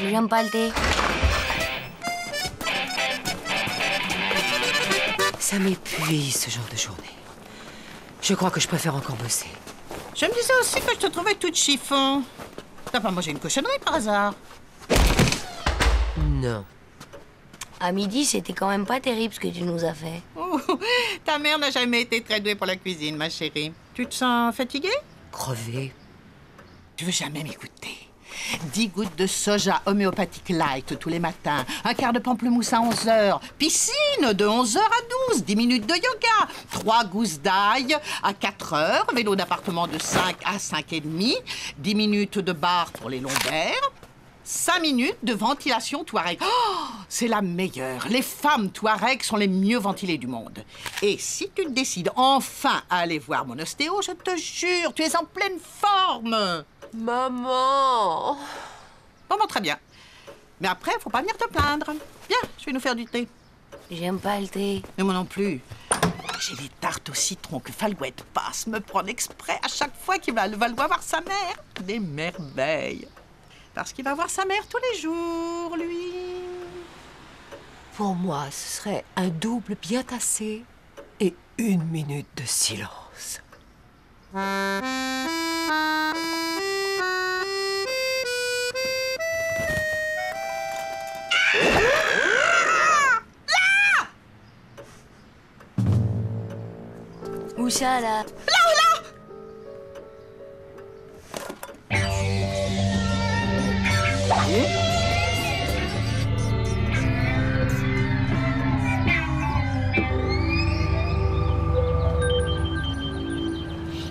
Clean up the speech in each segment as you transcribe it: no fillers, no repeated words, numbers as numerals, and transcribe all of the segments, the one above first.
J'aime pas le thé. Ça m'épuise, ce genre de journée. Je crois que je préfère encore bosser. Je me disais aussi que je te trouvais toute chiffon. T'as pas mangé une cochonnerie par hasard? Non. À midi, c'était quand même pas terrible ce que tu nous as fait. Oh, ta mère n'a jamais été très douée pour la cuisine, ma chérie. Tu te sens fatiguée? Crevé. Tu veux jamais m'écouter. 10 gouttes de soja homéopathique light tous les matins, un quart de pamplemousse à 11 heures, piscine de 11 heures à 12, 10 minutes de yoga, 3 gousses d'ail à 4 heures, vélo d'appartement de 5 à 5,5, 10 minutes de bar pour les lombaires, 5 minutes de ventilation Touareg. Oh, c'est la meilleure. Les femmes Touareg sont les mieux ventilées du monde. Et si tu décides enfin à aller voir mon ostéo, je te jure, tu es en pleine forme. Maman! Bon, très bien. Mais après, faut pas venir te plaindre. Viens, je vais nous faire du thé. J'aime pas le thé. Mais moi non plus. J'ai des tartes au citron que Falgouette passe me prendre exprès à chaque fois qu'il va voir sa mère. Des merveilles. Parce qu'il va voir sa mère tous les jours, lui. Pour moi, ce serait un double bien tassé et 1 minute de silence. Où ça, là?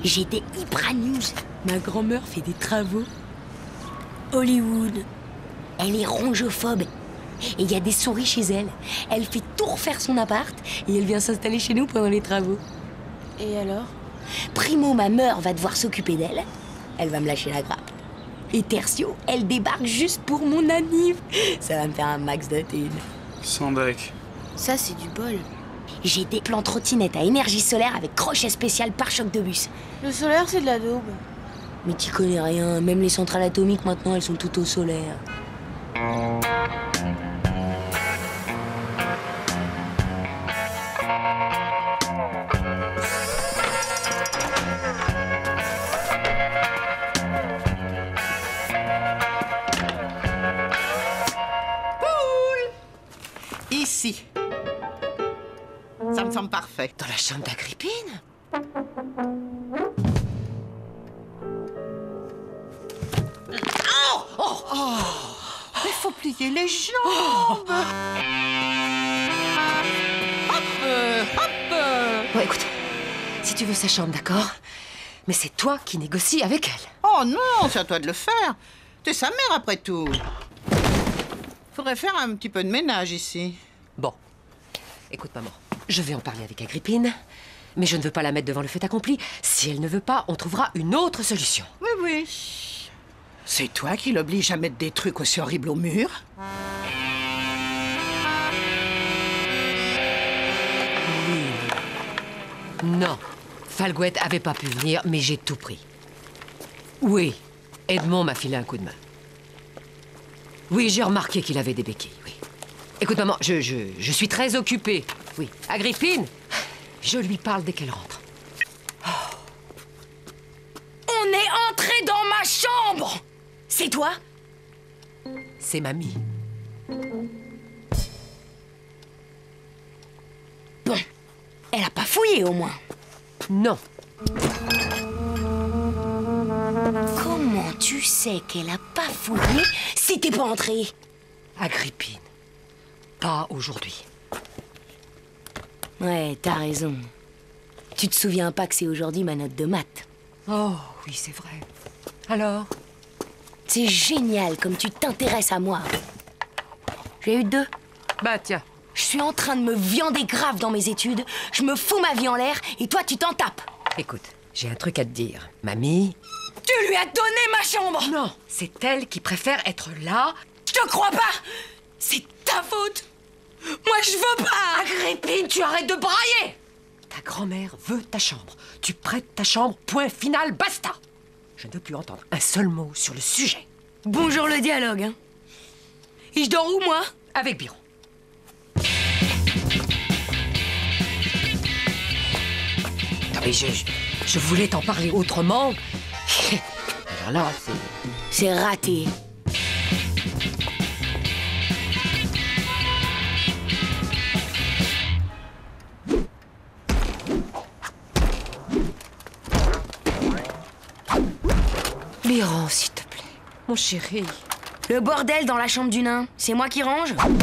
J'étais hyper news. Ma grand-mère fait des travaux. Hollywood. Elle est rongophobe. Et il y a des souris chez elle. Elle fait tout refaire son appart et elle vient s'installer chez nous pendant les travaux. Et alors? Primo, ma mère va devoir s'occuper d'elle. Elle va me lâcher la grappe. Et Tertio, elle débarque juste pour mon anniv. Ça va me faire un max de thunes. Sans deck. Ça, c'est du bol. J'ai des plans trottinettes à énergie solaire avec crochet spécial pare-choc de bus. Le solaire, c'est de la daube. Mais t'y connais rien, même les centrales atomiques maintenant, elles sont toutes au solaire. Ici. Ça me semble parfait. Dans la chambre d'Agrippine? Il faut plier les jambes. Hop. Bon, écoute, si tu veux sa chambre, d'accord? Mais c'est toi qui négocies avec elle. Oh non, c'est à toi de le faire. T'es sa mère, après tout. Faudrait faire un petit peu de ménage ici. Bon, écoute, maman, je vais en parler avec Agrippine, mais je ne veux pas la mettre devant le fait accompli. Si elle ne veut pas, on trouvera une autre solution. Oui, oui. C'est toi qui l'oblige à mettre des trucs aussi horribles au mur? Non, Falgouette avait pas pu venir, mais j'ai tout pris. Oui, Edmond m'a filé un coup de main. Oui, j'ai remarqué qu'il avait des béquilles, oui. Écoute, maman, je suis très occupée. Oui, Agrippine, je lui parle dès qu'elle rentre. On est entré dans ma chambre! C'est toi? C'est mamie. Bon, elle a pas fouillé au moins. Non. Comment tu sais qu'elle a pas fouillé si t'es pas entré? Agrippine, pas aujourd'hui. Ouais, t'as raison. Tu te souviens pas que c'est aujourd'hui ma note de maths? Oh, oui, c'est vrai. Alors? C'est génial comme tu t'intéresses à moi. J'ai eu 2. Bah, tiens. Je suis en train de me viander grave dans mes études. Je me fous ma vie en l'air et toi, tu t'en tapes. Écoute, j'ai un truc à te dire. Mamie... Tu lui as donné ma chambre! Non, c'est elle qui préfère être là. Je te crois pas! C'est ta faute! Moi, je veux pas! Agrippine, tu arrêtes de brailler! Ta grand-mère veut ta chambre. Tu prêtes ta chambre, point final, basta! Je ne veux plus entendre un seul mot sur le sujet. Bonjour le dialogue, hein. Et je dors où, moi? Avec Biron. Non mais je voulais t'en parler autrement. Alors là, C'est raté. Biron, s'il te plaît. Mon chéri. Le bordel dans la chambre du nain, c'est moi qui range? Maman!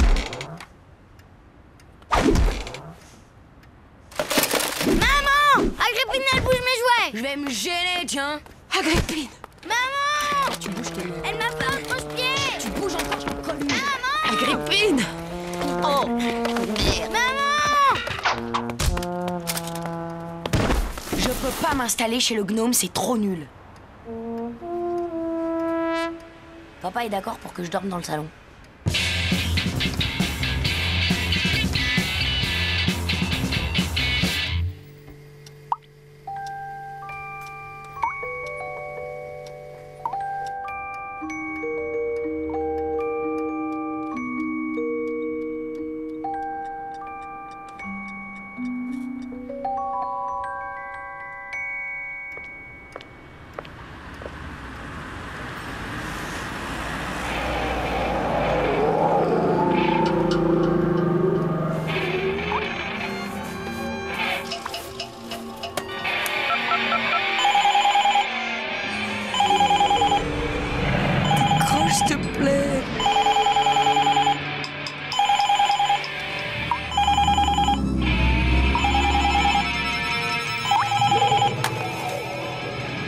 Agrippine, elle bouge mes jouets! Je vais me gêner, tiens. Agrippine. Maman! Tu bouges tes mains. Elle m'a fait un croche-pied! Tu bouges encore, je te colle. Maman! Agrippine. Oh. Maman! Je peux pas m'installer chez le gnome, c'est trop nul. Papa est d'accord pour que je dorme dans le salon. S'il te plaît.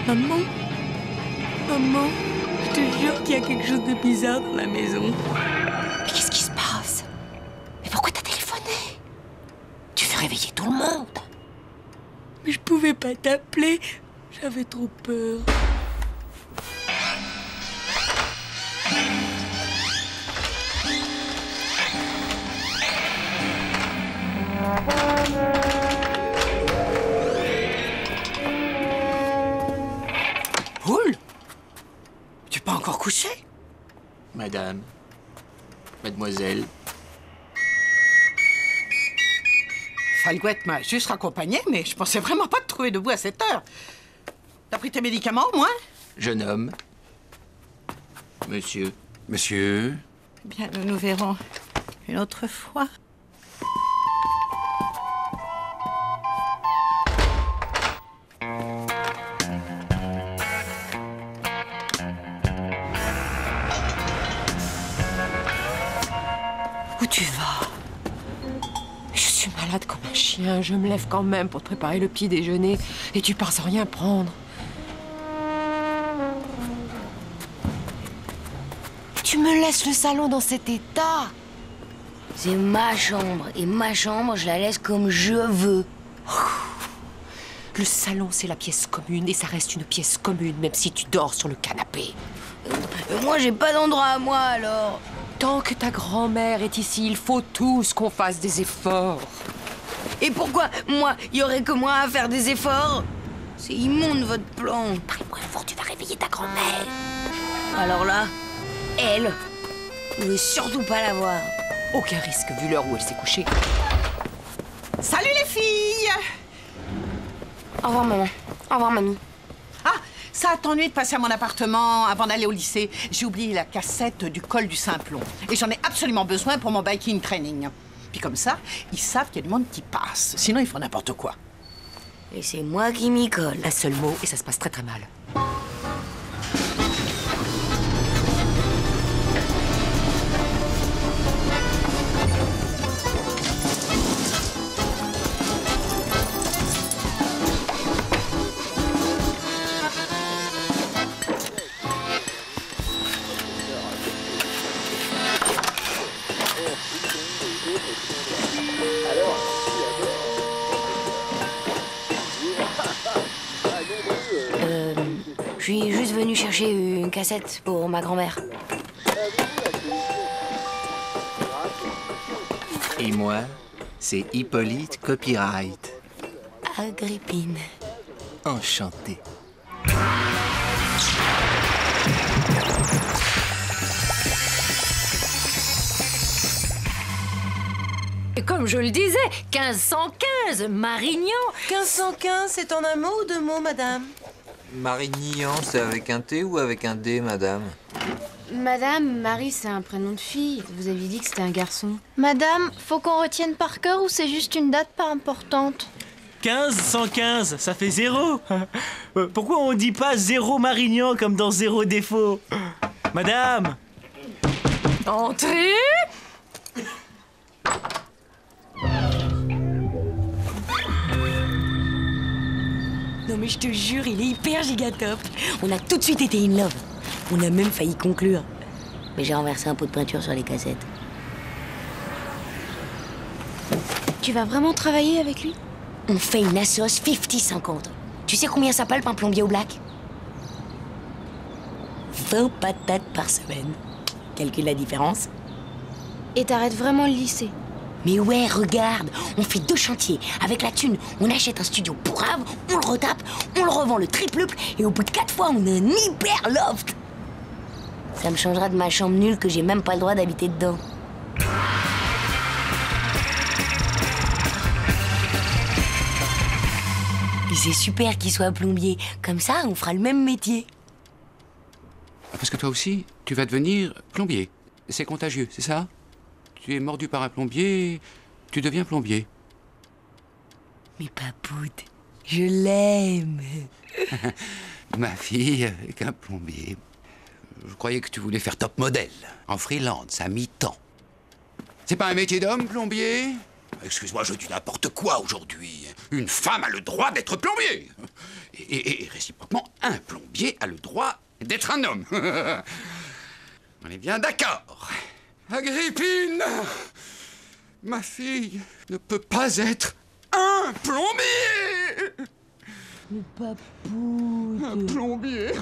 Maman? Maman? Je te jure qu'il y a quelque chose de bizarre dans la maison. Mais qu'est-ce qui se passe? Mais pourquoi t'as téléphoné? Tu veux réveiller tout le monde? Mais je pouvais pas t'appeler. J'avais trop peur. Poule? Tu n'es pas encore couché? Madame, mademoiselle, Falguette m'a juste raccompagné, mais je pensais vraiment pas te trouver debout à cette heure. T'as pris tes médicaments, au moins? jeune homme, monsieur. Monsieur, Bien, nous nous verrons une autre fois. Où tu vas? Je suis malade comme un chien. Je me lève quand même pour te préparer le petit déjeuner et tu pars sans rien prendre. Tu me laisses le salon dans cet état? C'est ma chambre. Et ma chambre, je la laisse comme je veux. Le salon, c'est la pièce commune et ça reste une pièce commune, même si tu dors sur le canapé. Moi, j'ai pas d'endroit à moi, alors. Tant que ta grand-mère est ici, il faut tous qu'on fasse des efforts. Et pourquoi, moi, y aurait que moi à faire des efforts? C'est immonde, votre plan. Parle-moi fort, tu vas réveiller ta grand-mère. Alors là, elle, je veux surtout pas la voir. Aucun risque, vu l'heure où elle s'est couchée. Salut les filles! Au revoir, maman. Au revoir, mamie. Ah, ça a t'ennuyé de passer à mon appartement avant d'aller au lycée. J'ai oublié la cassette du col du Simplon. Et j'en ai absolument besoin pour mon biking training. Puis comme ça, ils savent qu'il y a du monde qui passe. Sinon, ils font n'importe quoi. Et c'est moi qui m'y colle. Un seul mot et ça se passe très très mal. Je suis juste venue chercher une cassette pour ma grand-mère. Et moi, c'est Hippolyte Copyright. Agrippine. Enchanté. comme je le disais, 1515, Marignan. 1515, c'est en un mot ou deux mots, madame? Marignan, c'est avec un T ou avec un D, madame? Madame, Marie, c'est un prénom de fille. Vous aviez dit que c'était un garçon. Madame, faut qu'on retienne par cœur ou c'est juste une date pas importante? 1515, ça fait 0. Pourquoi on dit pas 0 Marignan comme dans 0 défaut? Madame! Entrez. Non mais je te jure, il est hyper giga top. On a tout de suite été in love. On a même failli conclure. Mais j'ai renversé un pot de peinture sur les cassettes. Tu vas vraiment travailler avec lui? On fait une assos 50-50. Tu sais combien ça palpe un plombier au black? 20 patates par semaine. Calcule la différence. Et t'arrêtes vraiment le lycée? Mais ouais, regarde, on fait 2 chantiers. Avec la thune, on achète un studio pourrave, on le retape, on le revend le triple, et au bout de 4 fois, on a un hyper loft. Ça me changera de ma chambre nulle que j'ai même pas le droit d'habiter dedans. Et c'est super qu'il soit plombier. Comme ça, on fera le même métier. Parce que toi aussi, tu vas devenir plombier. C'est contagieux, c'est ça? Tu es mordu par un plombier, tu deviens plombier. Mais papoute, je l'aime. Ma fille avec un plombier. Je croyais que tu voulais faire top modèle, en freelance, à mi-temps. C'est pas un métier d'homme, plombier? Excuse-moi, je dis n'importe quoi aujourd'hui. Une femme a le droit d'être plombier. Et réciproquement, un plombier a le droit d'être un homme. On est bien d'accord. Agrippine, ma fille ne peut pas être un plombier. Mais papoute. Un plombier.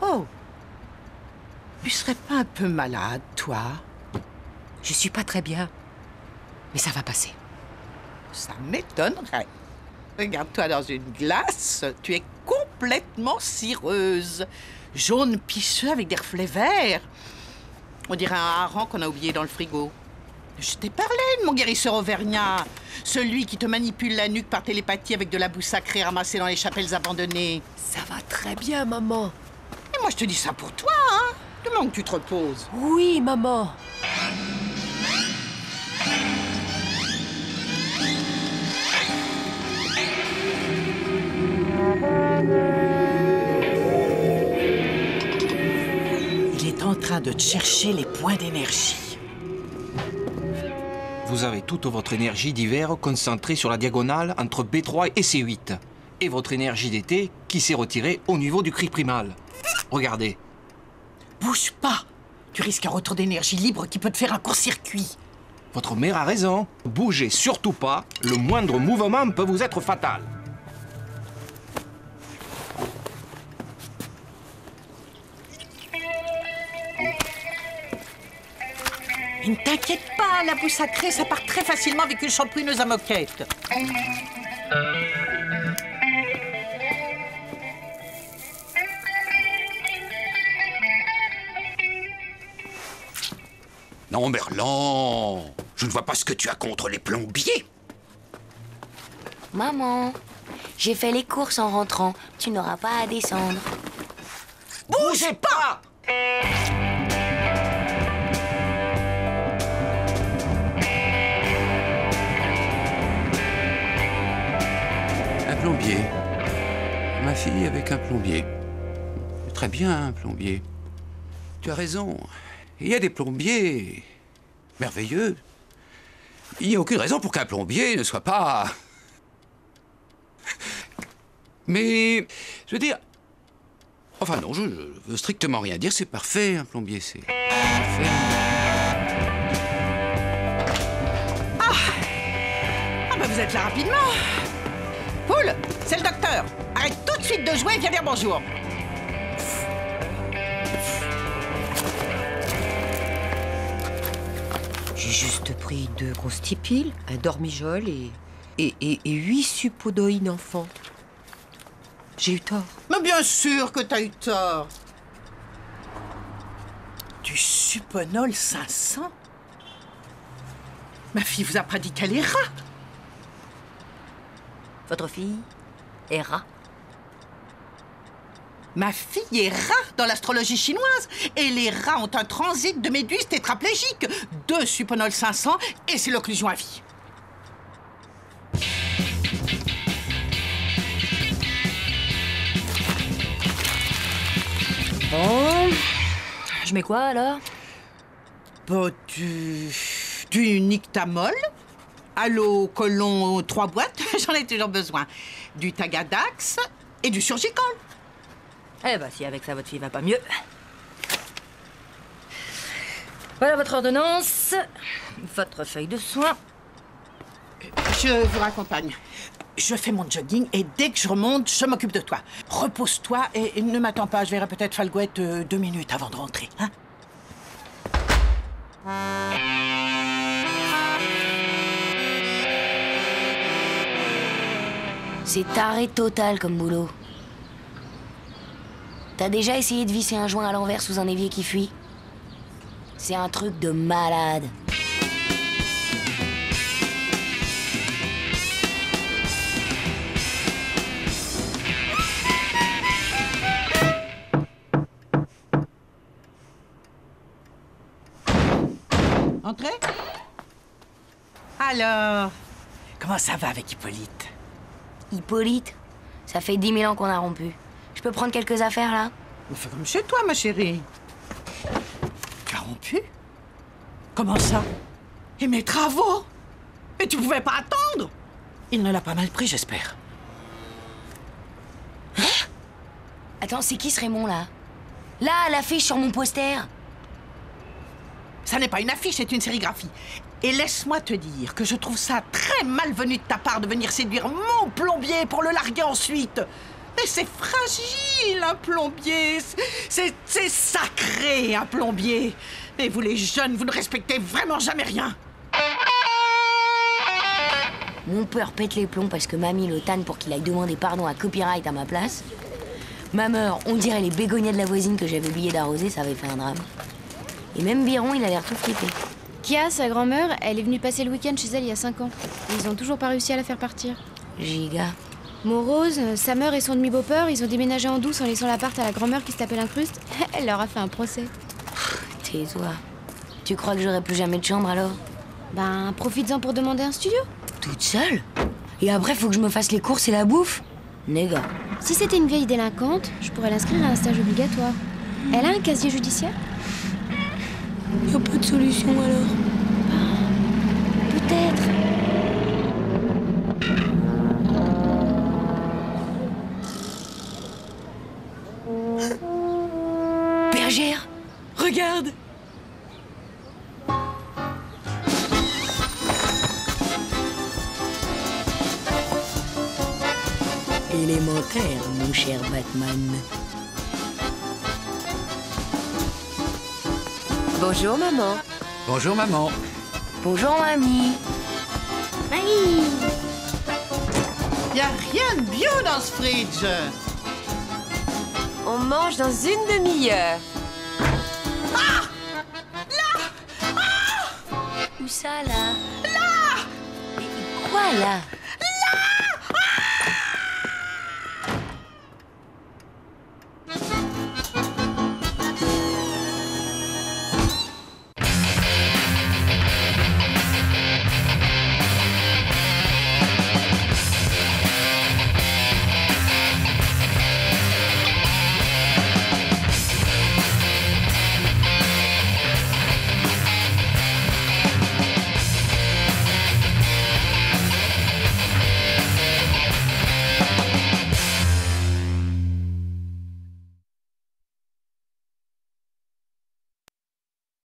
Oh, tu serais pas un peu malade, toi? Je suis pas très bien. Mais ça va passer. Ça m'étonnerait. Regarde-toi dans une glace, tu es complètement cireuse. Jaune pisseux avec des reflets verts. On dirait un hareng qu'on a oublié dans le frigo. Je t'ai parlé de mon guérisseur auvergnat. Celui qui te manipule la nuque par télépathie avec de la boue sacrée ramassée dans les chapelles abandonnées. Ça va très bien, maman. Et moi, je te dis ça pour toi, hein. Du moment que tu te reposes. Oui, maman. Il est en train de te chercher les points d'énergie. Vous avez toute votre énergie d'hiver concentrée sur la diagonale entre B3 et C8. Et votre énergie d'été qui s'est retirée au niveau du cri primal. Regardez. Bouge pas. Tu risques un retour d'énergie libre qui peut te faire un court-circuit. Votre mère a raison. Bougez surtout pas. Le moindre mouvement peut vous être fatal. Mais ne t'inquiète pas, la boue sacrée, ça part très facilement avec une champouineuse à moquette. Non, Merlan, je ne vois pas ce que tu as contre les plombiers. Maman, j'ai fait les courses en rentrant. Tu n'auras pas à descendre. Bougez pas! Un plombier. Ma fille avec un plombier. Très bien, un plombier. Tu as raison. Il y a des plombiers merveilleux. Il n'y a aucune raison pour qu'un plombier ne soit pas... Mais, je veux dire... Enfin non, je veux strictement rien dire, c'est parfait, un plombier, c'est parfait. Ah bah vous êtes là rapidement. Poule, c'est le docteur. Arrête tout de suite de jouer et viens dire bonjour. J'ai juste pris 2 grosses tipiles, un dormijol et Et 8 suppodoïnes enfants. J'ai eu tort. Mais bien sûr que t'as eu tort. Du Suponol 500? Ma fille vous a pas dit qu'elle est rat. Votre fille est rat. Ma fille est rat dans l'astrologie chinoise. Et les rats ont un transit de méduses tétraplégiques. 2 Suponol 500 et c'est l'occlusion à vie. Bon... Je mets quoi, alors? Bon, du Nictamol, Allocolon 3 boîtes, j'en ai toujours besoin. Du Tagadax et du Surgicol. Eh ben, si avec ça, votre fille va pas mieux. Voilà votre ordonnance, votre feuille de soins. Je vous raccompagne. Je fais mon jogging et dès que je remonte, je m'occupe de toi. Repose-toi et ne m'attends pas, je verrai peut-être Falgouette 2 minutes avant de rentrer, hein? C'est taré total comme boulot. T'as déjà essayé de visser un joint à l'envers sous un évier qui fuit? C'est un truc de malade. Entrez. Alors, comment ça va avec Hippolyte? Hippolyte? Ça fait 10 000 ans qu'on a rompu. Je peux prendre quelques affaires, là? On fait comme chez toi, ma chérie. Tu as rompu? Comment ça? Et mes travaux? Mais tu pouvais pas attendre? Il ne l'a pas mal pris, j'espère. Hein? Attends, c'est qui ce Raymond, là? Là, l'affiche sur mon poster. Ça n'est pas une affiche, c'est une sérigraphie. Et laisse-moi te dire que je trouve ça très malvenu de ta part de venir séduire mon plombier pour le larguer ensuite. Mais c'est fragile, un plombier. C'est sacré, un plombier. Mais vous, les jeunes, vous ne respectez vraiment jamais rien. Mon père pète les plombs parce que mamie le tanne pour qu'il aille demander pardon à Copyright à ma place. Ma mère, on dirait les bégonias de la voisine que j'avais oublié d'arroser, ça avait fait un drame. Et même Biron, il a l'air tout flippé. Kia, sa grand-mère, elle est venue passer le week-end chez elle il y a 5 ans. Ils ont toujours pas réussi à la faire partir. Giga. Morose, sa mère et son demi-beau-peur, ils ont déménagé en douce en laissant l'appart à la grand-mère qui se tapait l'incruste. Elle leur a fait un procès. Tais-toi. Tu crois que j'aurai plus jamais de chambre alors? Ben, profites-en pour demander un studio. Toute seule? Et après, faut que je me fasse les courses et la bouffe? Néga. Si c'était une vieille délinquante, je pourrais l'inscrire à un stage obligatoire. Elle a un casier judiciaire? Y a pas de solution alors? Peut-être. Bergère, regarde! Élémentaire, mon cher Batman. Bonjour, maman. Bonjour, maman. Bonjour, mamie. Mamie! Y a rien de bio dans ce fridge. On mange dans une demi-heure. Où ça, là? Là! Quoi, là?